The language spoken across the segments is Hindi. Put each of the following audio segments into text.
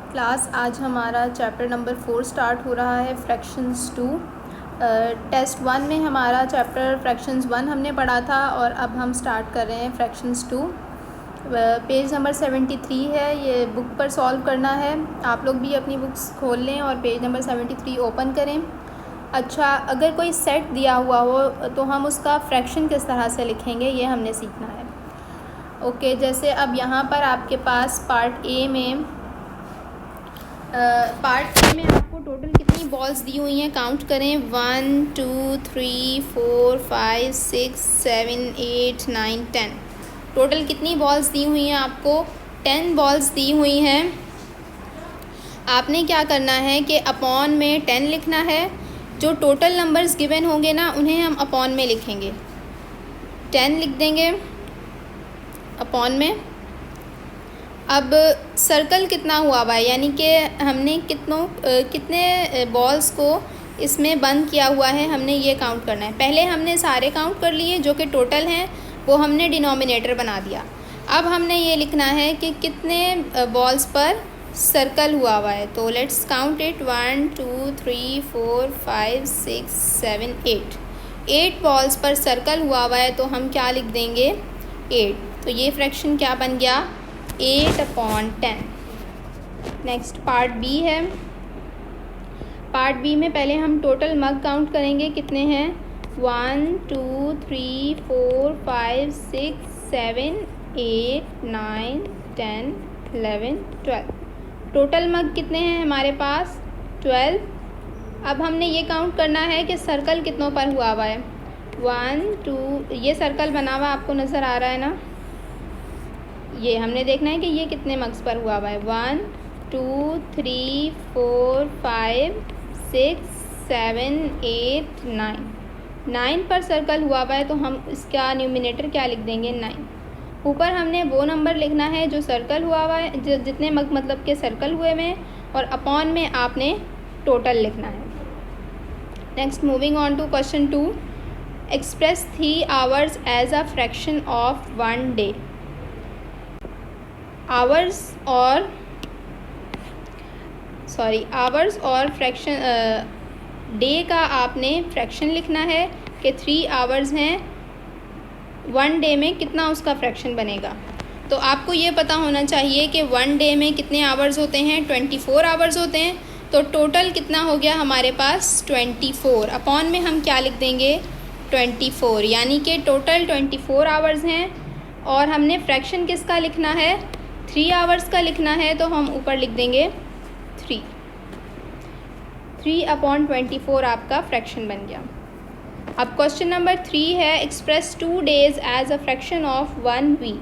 क्लास आज हमारा चैप्टर नंबर 4 स्टार्ट हो रहा है, फ्रैक्शंस 2। टेस्ट 1 में हमारा चैप्टर फ्रैक्शंस 1 हमने पढ़ा था और अब हम स्टार्ट कर रहे हैं फ्रैक्शंस 2। पेज नंबर 73 है, ये बुक पर सॉल्व करना है। आप लोग भी अपनी बुक्स खोल लें और पेज नंबर 73 ओपन करें। अच्छा, अगर कोई सेट दिया हुआ हो तो हम उसका फ्रैक्शन किस तरह से लिखेंगे ये हमने सीखना है। ओके, जैसे अब यहाँ पर आपके पास पार्ट ए में आपको टोटल कितनी बॉल्स दी हुई हैं काउंट करें। 1 2 3 4 5 6 7 8 9 10। टोटल कितनी बॉल्स दी हुई हैं आपको? 10 बॉल्स दी हुई हैं। आपने क्या करना है कि अपॉन में 10 लिखना है। जो टोटल नंबर्स गिवन होंगे ना उन्हें हम अपॉन में लिखेंगे। 10 लिख देंगे अपॉन में। अब सर्कल कितना हुआ हुआ है, यानी कि हमने कितने बॉल्स को इसमें बंद किया हुआ है, हमने ये काउंट करना है। पहले हमने सारे काउंट कर लिए जो कि टोटल हैं, वो हमने डिनोमिनेटर बना दिया। अब हमने ये लिखना है कि कितने बॉल्स पर सर्कल हुआ हुआ है। तो लेट्स काउंट इट। 1 2 3 4 5 6 7 8 बॉल्स पर सर्कल हुआ हुआ है, तो हम क्या लिख देंगे? 8। तो ये फ्रैक्शन क्या बन गया? 8/10। नेक्स्ट पार्ट बी है। पार्ट बी में पहले हम टोटल मग काउंट करेंगे, कितने हैं? 1 2 3 4 5 6 7 8 9 10 11 12। टोटल मग कितने हैं हमारे पास? 12। अब हमने ये काउंट करना है कि सर्कल कितनों पर हुआ हुआ है। 1 2, ये सर्कल बना हुआ आपको नज़र आ रहा है ना? ये हमने देखना है कि ये कितने मग्स पर हुआ हुआ है। 1 2 3 4 5 6 7 8 9 पर सर्कल हुआ हुआ है, तो हम इसका न्यूमिनेटर क्या लिख देंगे? 9। ऊपर हमने वो नंबर लिखना है जो सर्कल हुआ हुआ है, जितने मग मतलब के सर्कल हुए में, और अपॉन में आपने टोटल लिखना है। Next, moving on to question 2। Express 3 hours as a fraction of 1 day. Hours और फ्रैक्शन डे का आपने फ्रैक्शन लिखना है कि 3 आवर्स हैं, 1 डे में कितना उसका फ्रैक्शन बनेगा। तो आपको ये पता होना चाहिए कि 1 डे में कितने आवर्स होते हैं? 24 आवर्स होते हैं। तो टोटल कितना हो गया हमारे पास? 24। अपॉन में हम क्या लिख देंगे? 24, यानी कि टोटल 24 आवर्स हैं। और हमने फ्रैक्शन किसका लिखना है? 3 आवर्स का लिखना है, तो हम ऊपर लिख देंगे 3/24 आपका फ्रैक्शन बन गया। अब क्वेश्चन नंबर 3 है, express 2 days as a fraction of 1 week.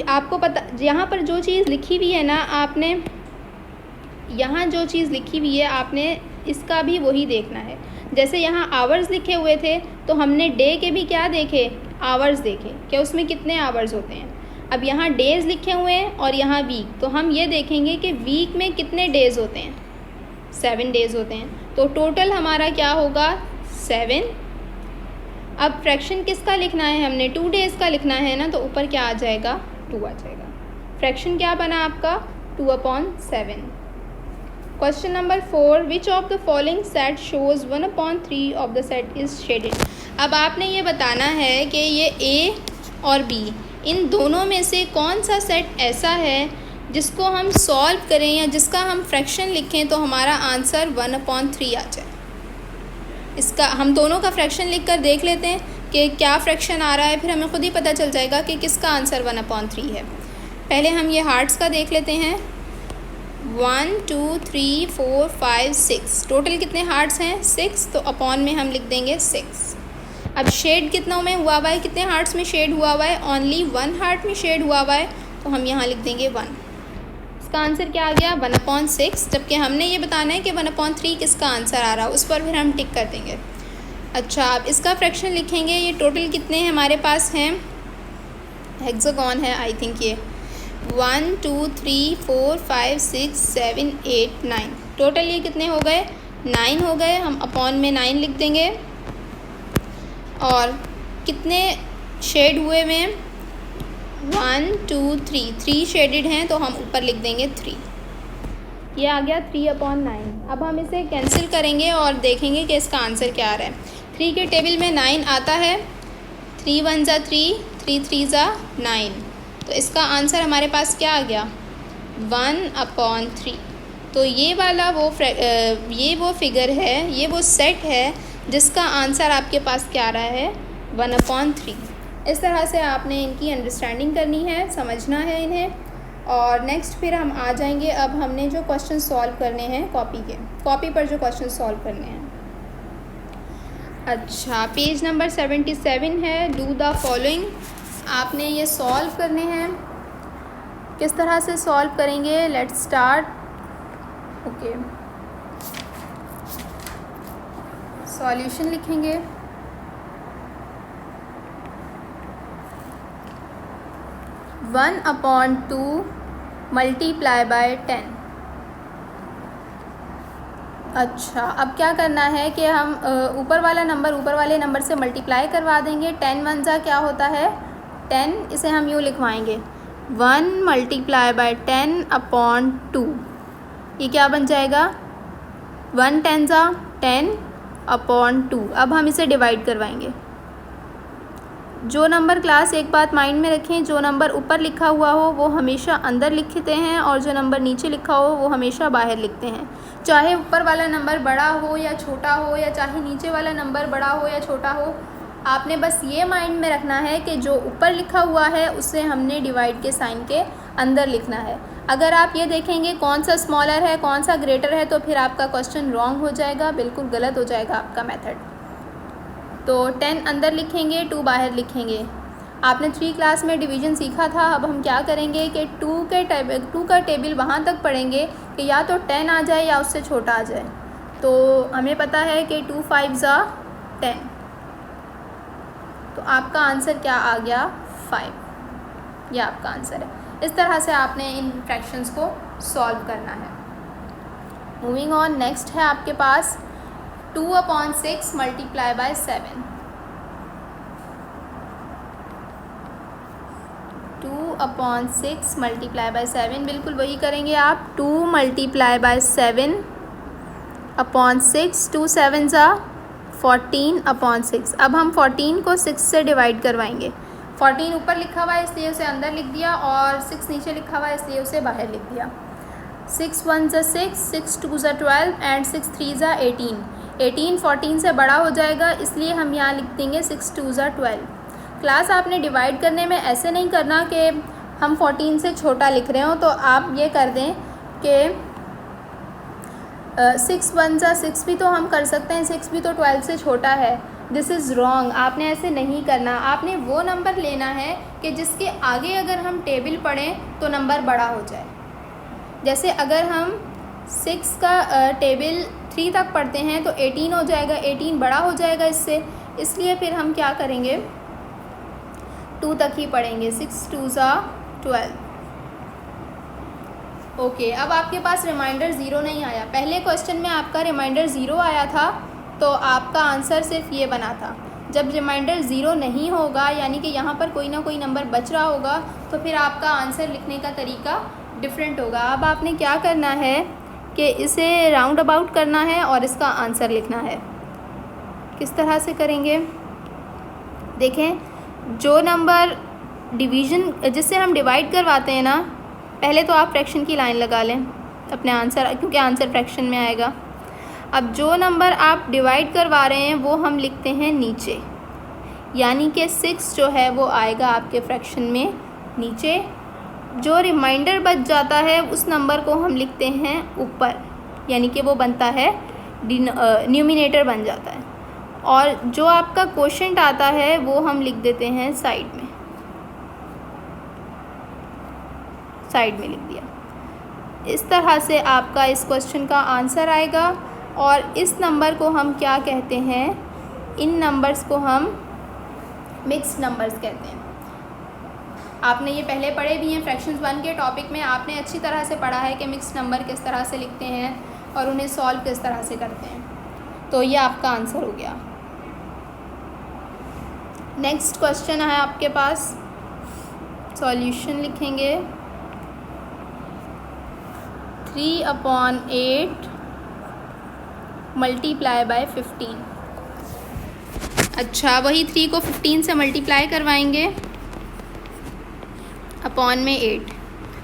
आपको पता, यहाँ पर जो चीज़ लिखी हुई है ना, आपने यहाँ जो चीज़ लिखी हुई है आपने इसका भी वही देखना है। जैसे यहाँ आवर्स लिखे हुए थे, तो हमने डे के भी क्या देखे? आवर्स देखे कि उसमें कितने आवर्स होते हैं। अब यहाँ डेज़ लिखे हुए हैं और यहाँ वीक, तो हम ये देखेंगे कि वीक में कितने डेज़ होते हैं। 7 डेज़ होते हैं। तो टोटल हमारा क्या होगा? 7। अब फ्रैक्शन किसका लिखना है? हमने 2 डेज़ का लिखना है ना, तो ऊपर क्या आ जाएगा? 2 आ जाएगा। फ्रैक्शन क्या बना आपका? 2/7। Question number 4, which of the following set shows 1/3 of the set is shaded. अब आपने ये बताना है कि ये ए और बी, इन दोनों में से कौन सा सेट ऐसा है जिसको हम सॉल्व करें या जिसका हम फ्रैक्शन लिखें तो हमारा आंसर 1/3 आ जाए। इसका हम दोनों का फ्रैक्शन लिख कर देख लेते हैं कि क्या फ्रैक्शन आ रहा है, फिर हमें खुद ही पता चल जाएगा कि किसका आंसर 1/3 है। पहले हम ये हार्ट्स का देख लेते हैं। 1 2 3 4 5 6। टोटल कितने हार्ट्स हैं? 6। तो अपॉन में हम लिख देंगे 6। अब शेड कितनों में हुआ हुआ है? कितने हार्ट्स में शेड हुआ हुआ है? ओनली 1 हार्ट में शेड हुआ हुआ है, तो हम यहाँ लिख देंगे 1। इसका आंसर क्या आ गया? 1/6। जबकि हमने ये बताना है कि 1/3 किसका आंसर आ रहा है, उस पर फिर हम टिक कर देंगे। अच्छा, अब इसका फ्रैक्शन लिखेंगे। ये टोटल कितने हमारे पास हैं? हेक्सागोन है आई थिंक ये। 1 2 3 4 5 6 7 8 9। टोटल ये कितने हो गए? 9 हो गए। हम अपॉन में 9 लिख देंगे। और कितने शेड हुए में? 1 2 3, 3 शेडेड हैं तो हम ऊपर लिख देंगे 3। ये आ गया 3/9। अब हम इसे कैंसिल करेंगे और देखेंगे कि इसका आंसर क्या आ रहा है। 3 के टेबल में 9 आता है, 3 1 ज़ा 3, 3 3 ज़ा 9, तो इसका आंसर हमारे पास क्या आ गया 1/3। तो ये वाला ये वो फिगर है, ये वो सेट है जिसका आंसर आपके पास क्या आ रहा है 1/3। इस तरह से आपने इनकी अंडरस्टैंडिंग करनी है, समझना है इन्हें। और नेक्स्ट फिर हम आ जाएंगे, अब हमने जो क्वेश्चन सॉल्व करने हैं कॉपी पर जो क्वेश्चन सॉल्व करने हैं। अच्छा, पेज नंबर 77 है। डू द फॉलोइंग, आपने ये सॉल्व करने हैं। किस तरह से सॉल्व करेंगे, लेट्स स्टार्ट। ओके, सॉल्यूशन लिखेंगे। One upon 2 multiply by 10। अच्छा, अब क्या करना है कि हम ऊपर वाले नंबर से मल्टीप्लाई करवा देंगे। 10 1 ज़ा क्या होता है 10, इसे हम यूँ लिखवाएंगे 1 मल्टीप्लाई बाय 10/2। ये क्या बन जाएगा 1 10 ज़ा 10/2। अब हम इसे डिवाइड करवाएंगे। जो नंबर क्लास एक बात माइंड में रखें, जो नंबर ऊपर लिखा हुआ हो वो हमेशा अंदर लिखते हैं और जो नंबर नीचे लिखा हो वो हमेशा बाहर लिखते हैं। चाहे ऊपर वाला नंबर बड़ा हो या छोटा हो, या चाहे नीचे वाला नंबर बड़ा हो या छोटा हो, आपने बस ये माइंड में रखना है कि जो ऊपर लिखा हुआ है उसे हमने डिवाइड के साइन के अंदर लिखना है। अगर आप ये देखेंगे कौन सा स्मॉलर है कौन सा ग्रेटर है तो फिर आपका क्वेश्चन रॉन्ग हो जाएगा, बिल्कुल गलत हो जाएगा आपका मेथड। तो 10 अंदर लिखेंगे, 2 बाहर लिखेंगे। आपने 3 क्लास में डिवीज़न सीखा था। अब हम क्या करेंगे कि 2 का टेबल वहाँ तक पढ़ेंगे कि या तो 10 आ जाए या उससे छोटा आ जाए। तो हमें पता है कि 2 5 ज़ा 10, तो आपका आंसर क्या आ गया 5। यह आपका आंसर है। इस तरह से आपने इन फ्रैक्शंस को सॉल्व करना है। मूविंग ऑन, नेक्स्ट है आपके पास 2/6 मल्टीप्लाई बाय 7। 2/6 मल्टीप्लाई बाय 7, बिल्कुल वही करेंगे आप। 2 मल्टीप्लाई बाय 7/6, 2 7 ज़ा 14/6। अब हम 14 को 6 से डिवाइड करवाएंगे। 14 ऊपर लिखा हुआ है इसलिए उसे अंदर लिख दिया, और 6 नीचे लिखा हुआ है इसलिए उसे बाहर लिख दिया। 6 1 ज़ा 6, 6 2 ज़ा 12 एंड 6 3 ज़ा 18। 18 14 से बड़ा हो जाएगा इसलिए हम यहाँ लिख देंगे 6 2 ज़ा 12। क्लास आपने डिवाइड करने में ऐसे नहीं करना कि हम 14 से छोटा लिख रहे हो, तो आप ये कर दें कि 6 1 ज़ा 6 भी तो हम कर सकते हैं, 6 भी तो 12 से छोटा है। दिस इज़ रॉन्ग, आपने ऐसे नहीं करना। आपने वो नंबर लेना है कि जिसके आगे अगर हम टेबल पढ़ें तो नंबर बड़ा हो जाए। जैसे अगर हम 6 का टेबल 3 तक पढ़ते हैं तो 18 हो जाएगा, 18 बड़ा हो जाएगा इससे, इसलिए फिर हम क्या करेंगे 2 तक ही पढ़ेंगे। 6 2 ज़ा 12। ओके, अब आपके पास रिमाइंडर 0 नहीं आया। पहले क्वेश्चन में आपका रिमाइंडर 0 आया था तो आपका आंसर सिर्फ ये बना था। जब रिमाइंडर 0 नहीं होगा यानी कि यहाँ पर कोई ना कोई नंबर बच रहा होगा तो फिर आपका आंसर लिखने का तरीका डिफरेंट होगा। अब आपने क्या करना है कि इसे राउंड अबाउट करना है और इसका आंसर लिखना है। किस तरह से करेंगे देखें, जो नंबर डिवीज़न जिससे हम डिवाइड करवाते हैं ना, पहले तो आप फ्रैक्शन की लाइन लगा लें अपने आंसर, क्योंकि आंसर फ्रैक्शन में आएगा। अब जो नंबर आप डिवाइड करवा रहे हैं वो हम लिखते हैं नीचे, यानी कि 6 जो है वो आएगा आपके फ्रैक्शन में नीचे। जो रिमाइंडर बच जाता है उस नंबर को हम लिखते हैं ऊपर, यानी कि वो बनता है न्यूमिनेटर बन जाता है। और जो आपका क्वोशंट आता है वो हम लिख देते हैं साइड में, लिख दिया। इस तरह से आपका इस क्वेश्चन का आंसर आएगा। और इस नंबर को हम क्या कहते हैं, इन नंबर्स को हम मिक्स्ड नंबर्स कहते हैं। आपने ये पहले पढ़े भी हैं फ्रैक्शंस 1 के टॉपिक में, आपने अच्छी तरह से पढ़ा है कि मिक्स्ड नंबर किस तरह से लिखते हैं और उन्हें सॉल्व किस तरह से करते हैं। तो ये आपका आंसर हो गया। नेक्स्ट क्वेश्चन है आपके पास सॉल्यूशन लिखेंगे 3/8 मल्टीप्लाई बाय 15। अच्छा, वही 3 को 15 से मल्टीप्लाई करवाएंगे, अपॉन में 8।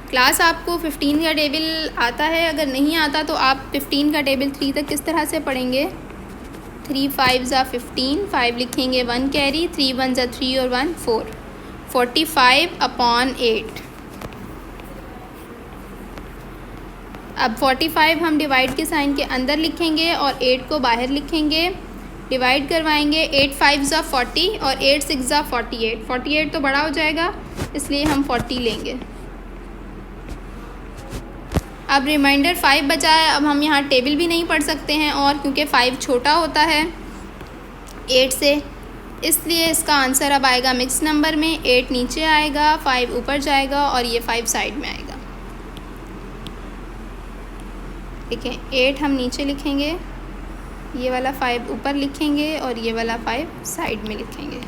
क्लास आपको 15 का टेबल आता है? अगर नहीं आता तो आप 15 का टेबल 3 तक किस तरह से पढ़ेंगे? 3 5 ज़ा 15, 5 लिखेंगे 1 कैरी, 3 1 ज़ा 3 और 1 4, 45/8। अब 45 हम डिवाइड के साइन के अंदर लिखेंगे और 8 को बाहर लिखेंगे, डिवाइड करवाएंगे। 8 5 ज़ा 40 और 8 6 ज़ा 48। 48 तो बड़ा हो जाएगा, इसलिए हम 40 लेंगे। अब रिमाइंडर 5 बचा है। अब हम यहाँ टेबल भी नहीं पढ़ सकते हैं, और क्योंकि 5 छोटा होता है 8 से, इसलिए इसका आंसर अब आएगा मिक्स नंबर में। 8 नीचे आएगा, 5 ऊपर जाएगा और ये 5 साइड में आएगा। देखें, 8 हम नीचे लिखेंगे, ये वाला 5 ऊपर लिखेंगे और ये वाला 5 साइड में लिखेंगे,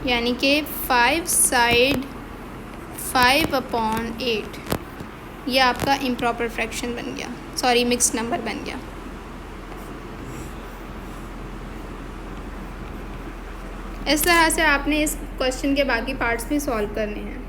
यानी कि 5 साइड 5/8। ये आपका इम्प्रॉपर फ्रैक्शन बन गया, सॉरी मिक्स नंबर बन गया। इस तरह से आपने इस क्वेश्चन के बाकी पार्ट्स भी सॉल्व करने हैं।